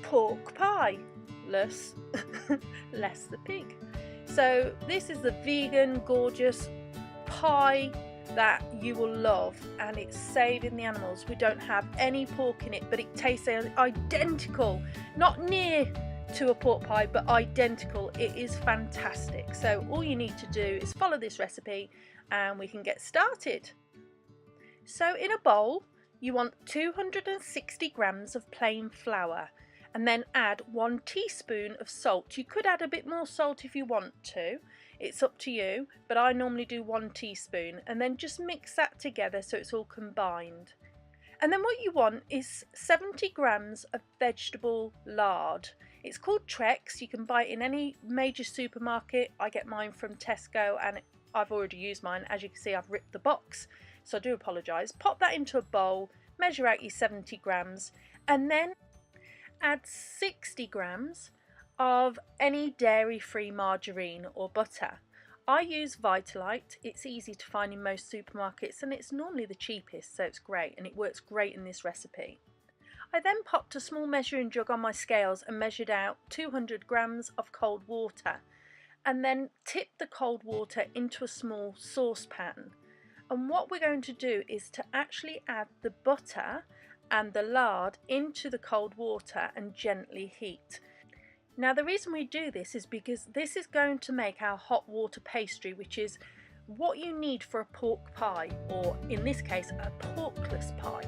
pork pie, less the pig. So this is the vegan gorgeous pie that you will love, and it's saving the animals. We don't have any pork in it, but it tastes identical, not near to a pork pie, but identical. It is fantastic. So all you need to do is follow this recipe and we can get started. So in a bowl you want 260 grams of plain flour, and then add 1 teaspoon of salt. You could add a bit more salt if you want to, it's up to you, but I normally do 1 teaspoon, and then just mix that together so it's all combined. And then what you want is 70 grams of vegetable lard. It's called Trex. You can buy it in any major supermarket. I get mine from Tesco and I've already used mine. As you can see, I've ripped the box, so I do apologise. Pop that into a bowl, measure out your 70 grams, and then add 60 grams of any dairy-free margarine or butter. I use Vitalite. It's easy to find in most supermarkets and it's normally the cheapest, so it's great, and it works great in this recipe. I then popped a small measuring jug on my scales and measured out 200 grams of cold water, and then tipped the cold water into a small saucepan. And what we're going to do is to actually add the butter and the lard into the cold water and gently heat. Now the reason we do this is because this is going to make our hot water pastry, which is what you need for a pork pie, or in this case a porkless pie.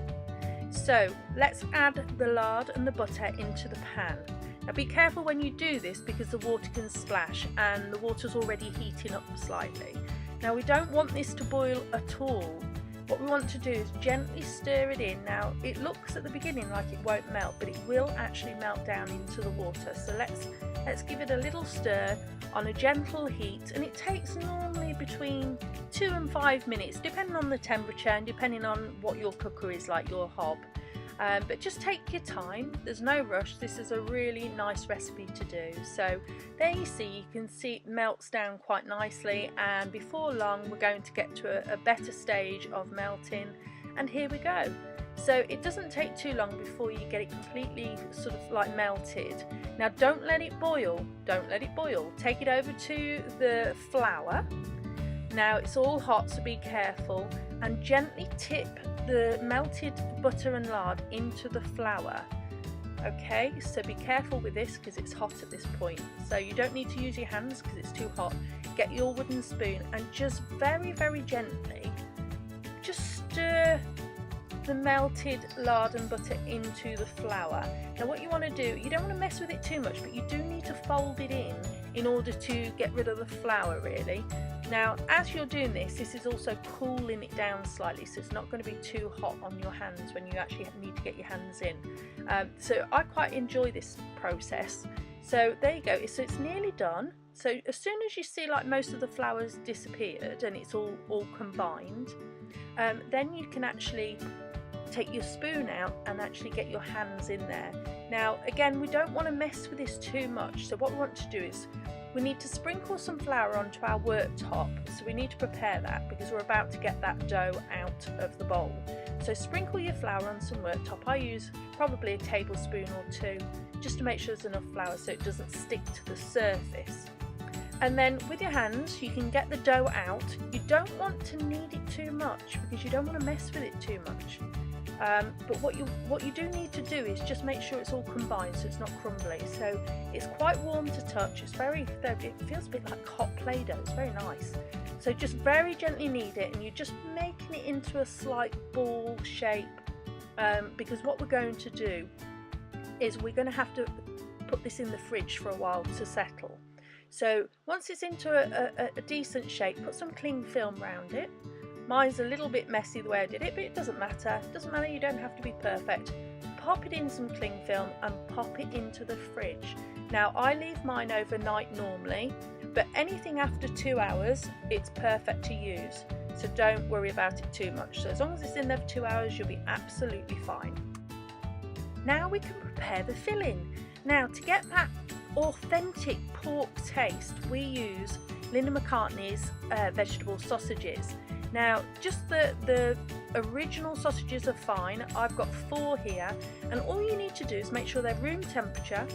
So let's add the lard and the butter into the pan. Now be careful when you do this because the water can splash, and the water's already heating up slightly. Now we don't want this to boil at all. What we want to do is gently stir it in. Now it looks at the beginning like it won't melt, but it will actually melt down into the water. So let's give it a little stir on a gentle heat, and it takes normally between 2 and 5 minutes depending on the temperature and depending on what your cooker is like, your hob. But just take your time, there's no rush. This is a really nice recipe to do. So there you can see it melts down quite nicely, and before long we're going to get to a better stage of melting, and here we go. So it doesn't take too long before you get it completely sort of like melted. Now don't let it boil, take it over to the flour. Now it's all hot, so be careful, and gently tip the melted butter and lard into the flour. Okay, so be careful with this because it's hot at this point, so you don't need to use your hands because it's too hot. Get your wooden spoon and just very gently just stir the melted lard and butter into the flour. Now what you want to do, you don't want to mess with it too much, but you do need to fold it in order to get rid of the flour really. Now as you're doing this is also cooling it down slightly, so it's not going to be too hot on your hands when you actually need to get your hands in. So I quite enjoy this process. So there you go, so it's nearly done. So as soon as you see like most of the flour's disappeared and it's all combined, then you can actually take your spoon out and actually get your hands in there. Now again, we don't want to mess with this too much, so what we want to do is we need to sprinkle some flour onto our worktop. So we need to prepare that because we're about to get that dough out of the bowl. So sprinkle your flour on some worktop. I use probably a tablespoon or 2 just to make sure there's enough flour so it doesn't stick to the surface. And then with your hands you can get the dough out. You don't want to knead it too much because you don't want to mess with it too much. But what you do need to do is just make sure it's all combined so it's not crumbly. So it's quite warm to touch. It feels a bit like hot Play-Doh. It's very nice. So just very gently knead it, and you're just making it into a slight ball shape, because what we're going to do is we're going to have to put this in the fridge for a while to settle. So once it's into a decent shape, put some cling film around it. Mine's a little bit messy the way I did it, but it doesn't matter. It doesn't matter, you don't have to be perfect. Pop it in some cling film and pop it into the fridge. Now I leave mine overnight normally, but anything after 2 hours, it's perfect to use. So don't worry about it too much. So as long as it's in there for 2 hours, you'll be absolutely fine. Now we can prepare the filling. Now to get that authentic pork taste, we use Linda McCartney's vegetable sausages. Now just the original sausages are fine. I've got 4 here, and all you need to do is make sure they're room temperature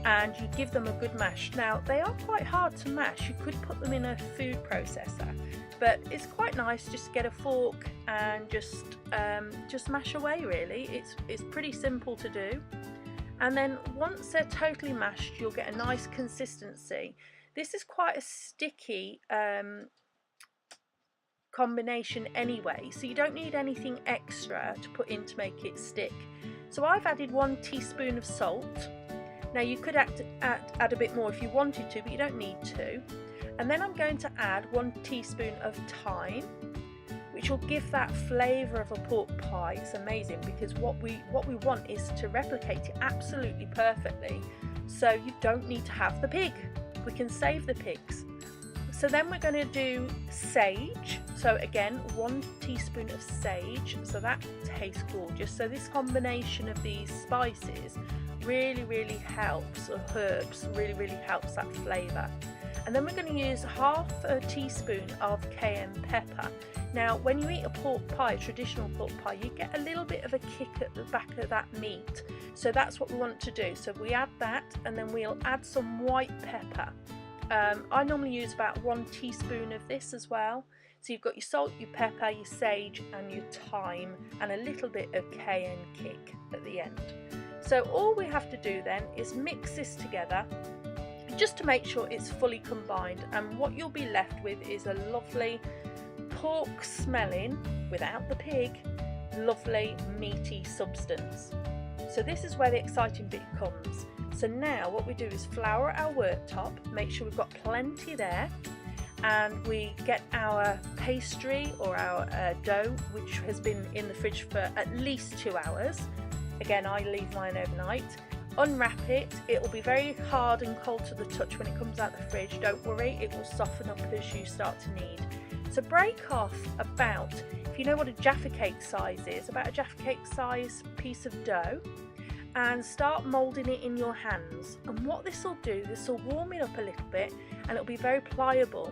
and you give them a good mash. Now they are quite hard to mash. You could put them in a food processor, but it's quite nice just to get a fork and just mash away really. It's pretty simple to do. And then once they're totally mashed, you'll get a nice consistency. This is quite a sticky combination anyway, so you don't need anything extra to put in to make it stick. So I've added 1 teaspoon of salt. Now you could add a bit more if you wanted to, but you don't need to. And then I'm going to add 1 teaspoon of thyme, which will give that flavour of a pork pie. It's amazing, because what we want is to replicate it absolutely perfectly, so you don't need to have the pig. We can save the pigs. So then we're going to do sage. So again, 1 teaspoon of sage, so that tastes gorgeous. So this combination of these spices really helps, or herbs really helps that flavour. And then we're going to use half a teaspoon of cayenne pepper. Now when you eat a pork pie, a traditional pork pie, you get a little bit of a kick at the back of that meat, so that's what we want to do. So we add that, and then we'll add some white pepper. I normally use about 1 teaspoon of this as well. So you've got your salt, your pepper, your sage and your thyme, and a little bit of cayenne kick at the end. So all we have to do then is mix this together just to make sure it's fully combined, and what you'll be left with is a lovely pork smelling, without the pig, lovely meaty substance. So this is where the exciting bit comes. So now what we do is flour our worktop, make sure we've got plenty there, and we get our pastry or our dough, which has been in the fridge for at least 2 hours. Again, I leave mine overnight. Unwrap it. It will be very hard and cold to the touch when it comes out the fridge. Don't worry, it will soften up as you start to knead. So break off about, if you know what a Jaffa cake size is, about a Jaffa cake size piece of dough, and start moulding it in your hands. And what this will do, this will warm it up a little bit, and it'll be very pliable.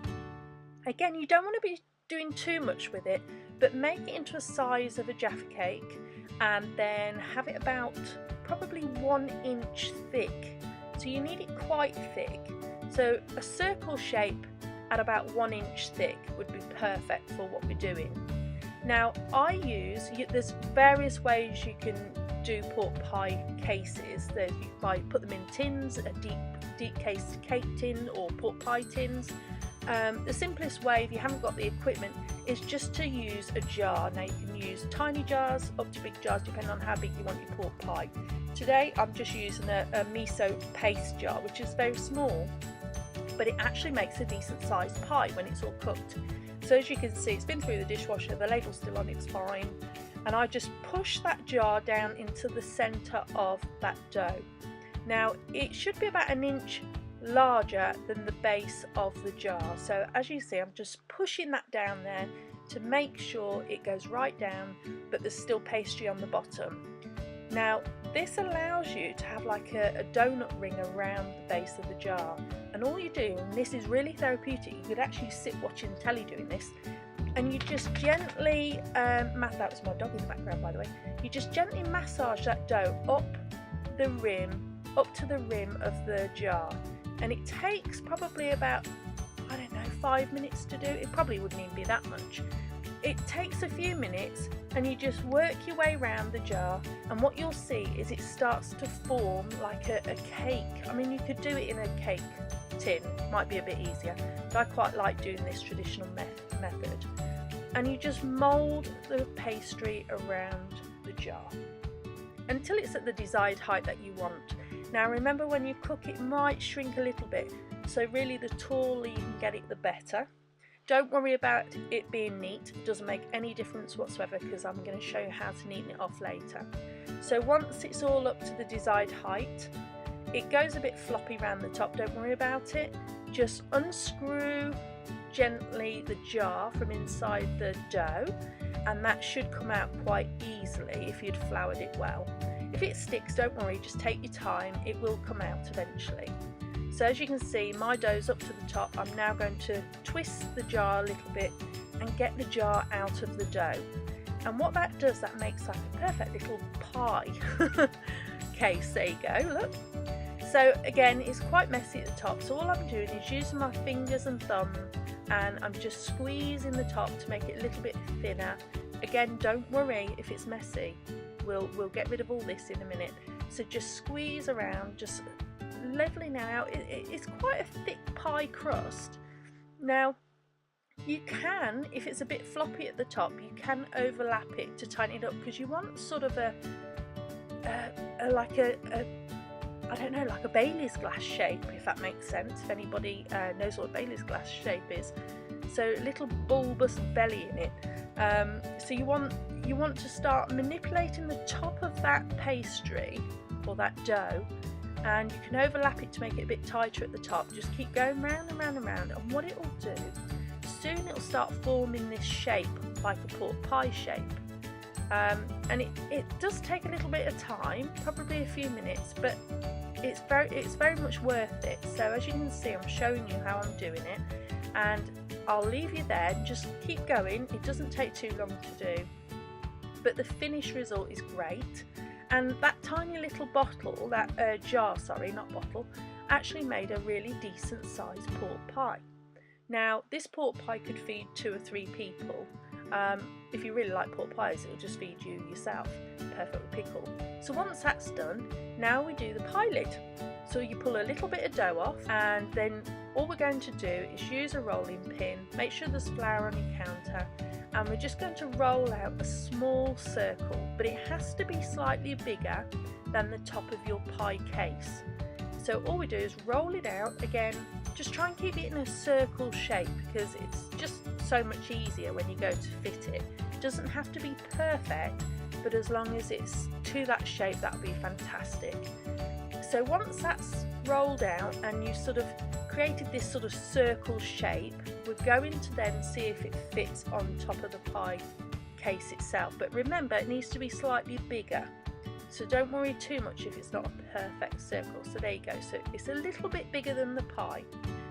Again, you don't want to be doing too much with it, but make it into a size of a Jaffa cake, and then have it about probably 1 inch thick. So you need it quite thick. So a circle shape at about 1 inch thick would be perfect for what we're doing. Now there's various ways you can do pork pie cases. You might put them in tins, a deep cased cake tin or pork pie tins. The simplest way, if you haven't got the equipment, is just to use a jar. Now you can use tiny jars up to big jars depending on how big you want your pork pie. Today I'm just using a miso paste jar, which is very small, but it actually makes a decent sized pie when it's all cooked. So as you can see, it's been through the dishwasher, the label's still on, it's fine, and I just push that jar down into the centre of that dough. Now it should be about 1 inch larger than the base of the jar, so as you see I'm just pushing that down there to make sure it goes right down, but there's still pastry on the bottom. Now this allows you to have like a donut ring around the base of the jar, and all you do, and this is really therapeutic, you could actually sit watching telly doing this, and you just gently that was my dog in the background by the way, you just gently massage that dough up to the rim of the jar, and it takes probably about, I don't know, 5 minutes to do. It probably wouldn't even be that much. It takes a few minutes, and you just work your way around the jar, and what you'll see is it starts to form like a cake. I mean, you could do it in a cake tin, might be a bit easier, but I quite like doing this traditional method. And you just mould the pastry around the jar until it's at the desired height that you want. Now remember, when you cook it might shrink a little bit, so really the taller you can get it the better. Don't worry about it being neat, it doesn't make any difference whatsoever, because I'm going to show you how to neaten it off later. So once it's all up to the desired height, it goes a bit floppy around the top, don't worry about it. Just unscrew gently the jar from inside the dough, and that should come out quite easily if you'd floured it well. If it sticks, don't worry, just take your time, it will come out eventually. So as you can see, my dough's up to the top. I'm now going to twist the jar a little bit and get the jar out of the dough. And what that does, that makes like a perfect little pie case. There you go, look. So again, it's quite messy at the top, so all I'm doing is using my fingers and thumb, and I'm just squeezing the top to make it a little bit thinner. Again, don't worry if it's messy, we'll get rid of all this in a minute. So just squeeze around, just leveling it out. It's quite a thick pie crust. Now you can, if it's a bit floppy at the top, you can overlap it to tighten it up, because you want sort of like a I don't know, like a Bailey's glass shape, if that makes sense, if anybody knows what a Bailey's glass shape is. So a little bulbous belly in it. So you want to start manipulating the top of that pastry or that dough, and you can overlap it to make it a bit tighter at the top. Just keep going round and round and round, and what it will do, soon it will start forming this shape like a pork pie shape. And it does take a little bit of time, probably a few minutes, but it's very much worth it. So as you can see, I'm showing you how I'm doing it, and I'll leave you there and just keep going. It doesn't take too long to do, but the finished result is great. And that tiny little bottle, that jar, sorry, not bottle, actually made a really decent sized pork pie. Now this pork pie could feed 2 or 3 people. If you really like pork pies, it'll just feed you yourself. Perfect with pickle. So once that's done, now we do the pie lid. So you pull a little bit of dough off, and then all we're going to do is use a rolling pin. Make sure there's flour on your counter, and we're just going to roll out a small circle, but it has to be slightly bigger than the top of your pie case. So all we do is roll it out. Again, just try and keep it in a circle shape, because it's just so much easier when you go to fit it. It doesn't have to be perfect, but as long as it's to that shape, that would be fantastic. So once that's rolled out and you sort of created this sort of circle shape, we're going to then see if it fits on top of the pie case itself. But remember, it needs to be slightly bigger. So don't worry too much if it's not a perfect circle. So there you go. So it's a little bit bigger than the pie.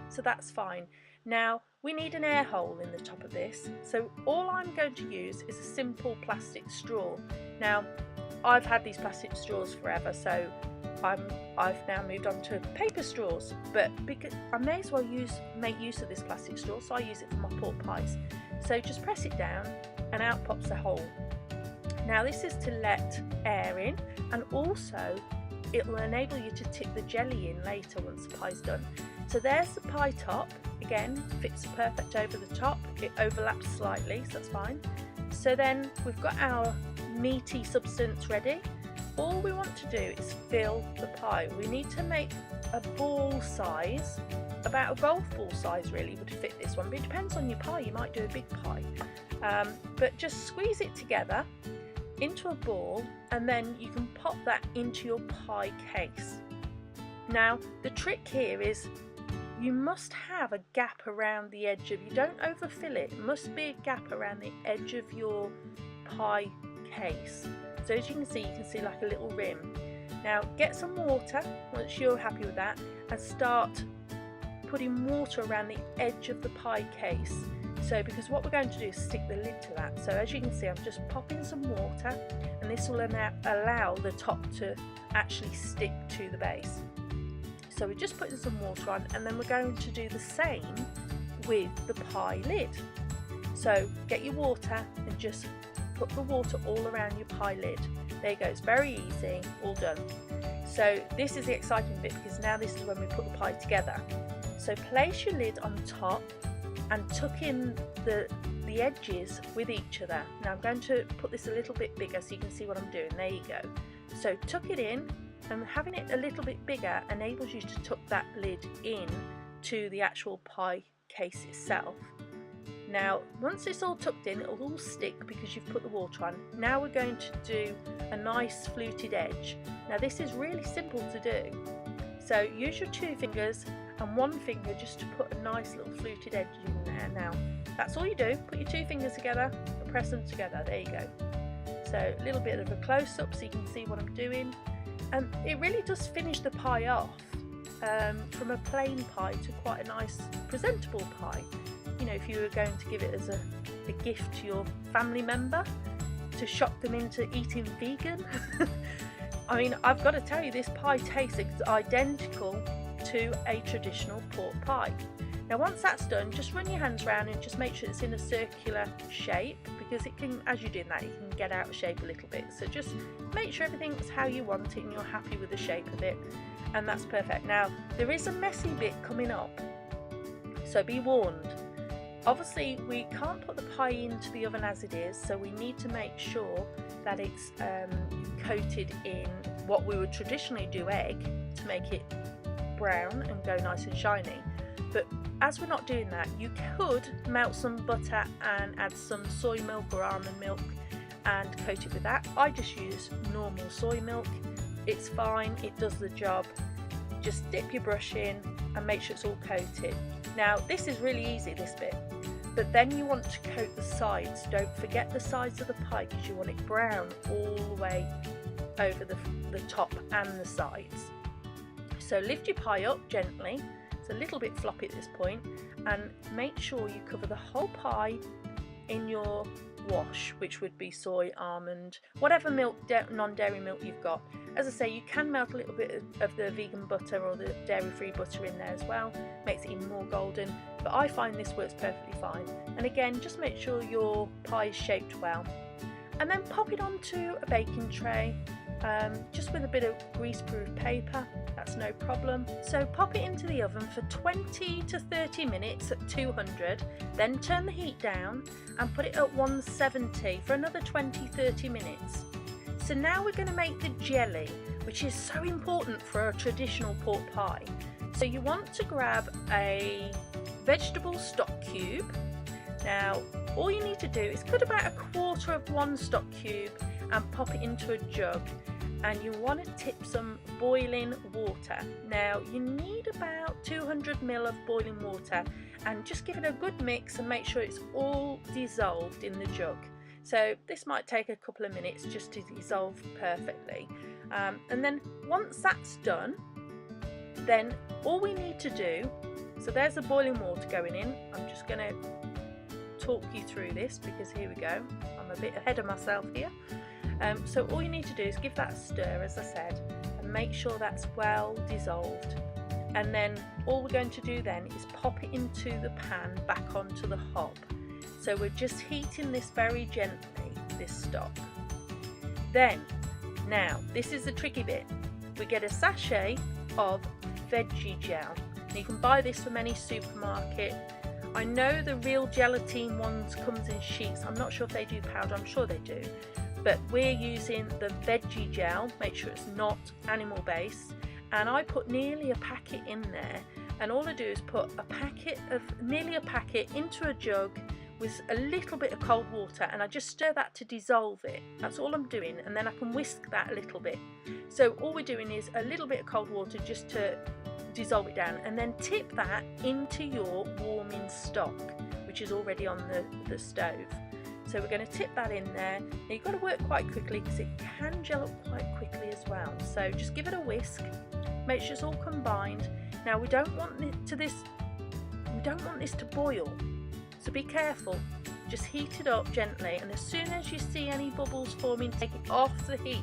So that's fine. Now we need an air hole in the top of this. So all I'm going to use is a simple plastic straw. Now I've had these plastic straws forever, so I've now moved on to paper straws, but because I may as well make use of this plastic straw, so I use it for my pork pies. So just press it down and out pops the hole. Now this is to let air in, and also it will enable you to tip the jelly in later once the pie's done. So there's the pie top. Again, fits perfect over the top. It overlaps slightly, so that's fine. So then we've got our meaty substance ready. All we want to do is fill the pie. We need to make a ball size, about a golf ball size really would fit this one, but it depends on your pie. You might do a big pie, but just squeeze it together into a ball, and then you can pop that into your pie case. Now the trick here is you must have a gap around the edge of, you don't overfill it, it must be a gap around the edge of your pie case. So as you can see like a little rim. Now get some water once you're happy with that, and start putting water around the edge of the pie case. So because what we're going to do is stick the lid to that. So as you can see, I'm just popping some water, and this will allow the top to actually stick to the base. So we're just putting some water on, and then we're going to do the same with the pie lid. So get your water and just put the water all around your pie lid. There you go, it's very easy, all done. So this is the exciting bit, because now this is when we put the pie together. So place your lid on top and tuck in the edges with each other. Now I'm going to put this a little bit bigger so you can see what I'm doing. There you go. So tuck it in, and having it a little bit bigger enables you to tuck that lid in to the actual pie case itself. Now once it's all tucked in, it'll all stick because you've put the water on. Now we're going to do a nice fluted edge. Now this is really simple to do. So use your 2 fingers and 1 finger just to put a nice little fluted edge in there. Now that's all you do, put your 2 fingers together and press them together. There you go. So a little bit of a close-up so you can see what I'm doing, and it really does finish the pie off from a plain pie to quite a nice presentable pie. You know, if you were going to give it as a gift to your family member to shock them into eating vegan. I mean, I've got to tell you, this pie tastes identical to a traditional pork pie. Now once that's done, just run your hands around and just make sure it's in a circular shape, because it can, as you're doing that, you can get out of shape a little bit. So just make sure everything's how you want it and you're happy with the shape of it, and that's perfect. Now there is a messy bit coming up, so be warned. Obviously we can't put the pie into the oven as it is, so we need to make sure that it's coated in what we would traditionally do, egg, to make it brown and go nice and shiny. But as we're not doing that, you could melt some butter and add some soy milk or almond milk and coat it with that. I just use normal soy milk. It's fine, it does the job. Just dip your brush in and make sure it's all coated. Now this is really easy, this bit, but then you want to coat the sides. Don't forget the sides of the pie, because you want it brown all the way over the top and the sides. So lift your pie up gently. It's a little bit floppy at this point, and make sure you cover the whole pie in your wash, which would be soy, almond, whatever milk, non-dairy milk you've got. As I say, you can melt a little bit of the vegan butter or the dairy-free butter in there as well, makes it even more golden, but I find this works perfectly fine. And again, just make sure your pie is shaped well, and then pop it onto a baking tray, just with a bit of grease-proof paper. That's no problem. So pop it into the oven for 20 to 30 minutes at 200, then turn the heat down and put it at 170 for another 20-30 minutes. So now we're going to make the jelly, which is so important for a traditional pork pie. So you want to grab a vegetable stock cube. Now all you need to do is cut about 1/4 of one stock cube and pop it into a jug, and you want to tip some boiling water. Now you need about 200 ml of boiling water, and just give it a good mix and make sure it's all dissolved in the jug. So this might take a couple of minutes just to dissolve perfectly, and then once that's done, then all we need to do, so there's the boiling water going in. I'm just going to talk you through this, because here we go, I'm a bit ahead of myself here. So all you need to do is give that a stir, as I said, and make sure that's well dissolved. And then all we're going to do then is pop it into the pan back onto the hob. So we're just heating this very gently, this stock. Then, now this is the tricky bit. We get a sachet of Veggie gel. And you can buy this from any supermarket. I know the real gelatine ones comes in sheets. I'm not sure if they do powder, I'm sure they do. But we're using the Veggie gel. Make sure it's not animal based. And I put nearly a packet in there. And all I do is put nearly a packet into a jug with a little bit of cold water, and I just stir that to dissolve it. That's all I'm doing, and then I can whisk that a little bit. So all we're doing is a little bit of cold water just to dissolve it down, and then tip that into your warming stock, which is already on the stove. So we're going to tip that in there. Now you've got to work quite quickly, because it can gel up quite quickly as well. So just give it a whisk, make sure it's all combined. Now we don't want this to boil, so be careful. Just heat it up gently, and as soon as you see any bubbles forming, take it off the heat.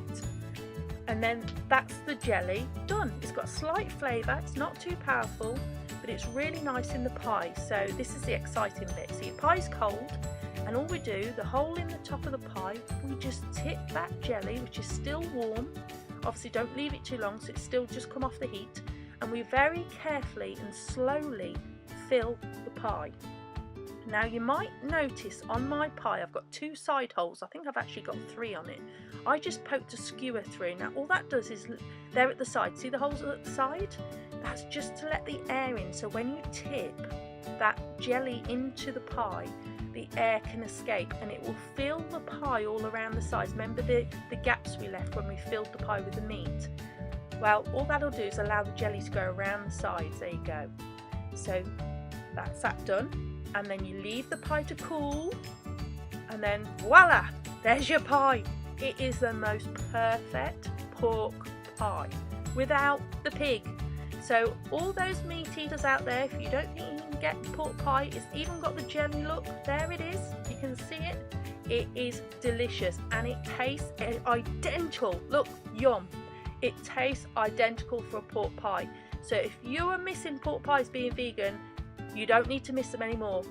And then that's the jelly done. It's got a slight flavour, it's not too powerful, but it's really nice in the pie. So this is the exciting bit. So your pie's cold, and all we do, the hole in the top of the pie, we just tip that jelly, which is still warm. Obviously don't leave it too long, so it's still just come off the heat, and we very carefully and slowly fill the pie. Now you might notice on my pie I've got 2 side holes. I think I've actually got 3 on it. I just poked a skewer through. Now all that does is, there at the side, see the holes at the side? That's just to let the air in, so when you tip that jelly into the pie, the air can escape and it will fill the pie all around the sides. Remember the gaps we left when we filled the pie with the meat? Well, all that'll do is allow the jelly to go around the sides. There you go. So that's that done. And then you leave the pie to cool, and then voila, there's your pie. It is the most perfect pork pie without the pig. So all those meat eaters out there, if you don't think you can get pork pie. It's even got the jelly look. There it is. You can see it. It is delicious and it tastes identical. Look, yum. It tastes identical for a pork pie. So if you are missing pork pies being vegan, you don't need to miss them anymore.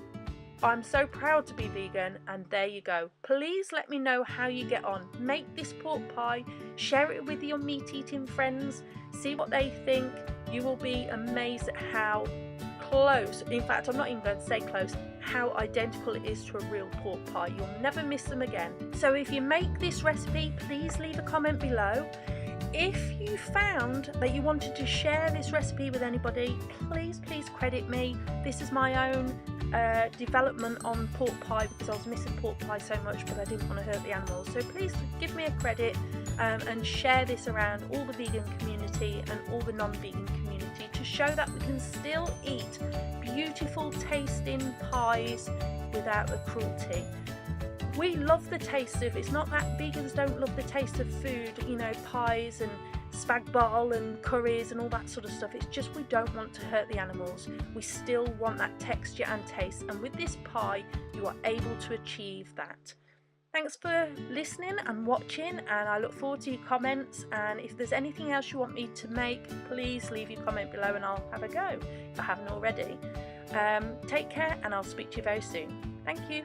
I'm so proud to be vegan, and there you go. Please let me know how you get on. Make this pork pie, share it with your meat-eating friends, see what they think. You will be amazed at how close, in fact I'm not even going to say close, how identical it is to a real pork pie. You'll never miss them again. So if you make this recipe, please leave a comment below. If you found that you wanted to share this recipe with anybody, please credit me. This is my own development on pork pie, because I was missing pork pie so much, but I didn't want to hurt the animals. So please give me a credit and share this around all the vegan community and all the non-vegan community to show that we can still eat beautiful tasting pies without the cruelty. We love the taste of, it's not that vegans don't love the taste of food, you know, pies and spag bol and curries and all that sort of stuff. It's just we don't want to hurt the animals. We still want that texture and taste, and with this pie you are able to achieve that. Thanks for listening and watching, and I look forward to your comments, and if there's anything else you want me to make, please leave your comment below and I'll have a go if I haven't already. Take care, and I'll speak to you very soon. Thank you.